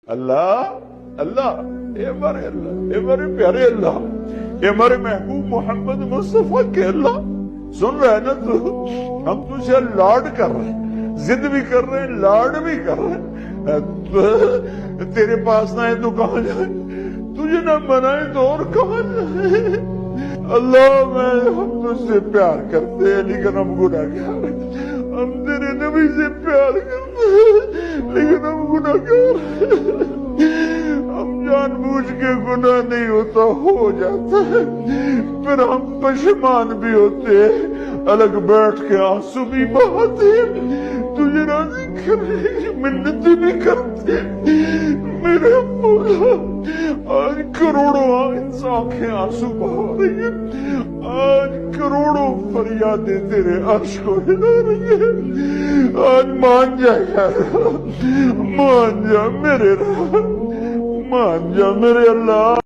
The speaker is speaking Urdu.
اللہ اللہ، اے ہمارے پیارے اللہ، اے ہمارے محبوب محمد مصطفیٰ کے اللہ، سن رہے ہیں نا تو؟ ہم تجھے لاڈ کر رہے ہیں، ضد بھی کر رہے ہیں، لاڈ بھی کر رہے ہیں۔ تیرے پاس نہ ہے تو کہاں جائیں، تجھے نہ منائے تو اور کہاں جائیں۔ اللہ ہم تجھ سے پیار کرتے ہیں لیکن ہم گناہگار ہیں، ہم تیرے نبی سے پیار کرتے ہیں لیکن ہم گناہگار ہیں۔ ہم جان بوجھ کے گناہ نہیں ہوتا، ہو جاتا ہے، پھر ہم پشیمان بھی ہوتے ہیں، الگ بیٹھ کے آنسو بھی بہاتے ہیں، تجھے راضی کرنے کی منتیں بھی کرتے ہیں۔ میرے مولا آج کروڑوں انسان کے آنسو بہا رہی ہیں، آج کروڑوں فریادیں تیرے عرش کو ہلا رہی ہیں۔ آج مان جا یار، مان جا میرے رب، مان جا میرے اللہ۔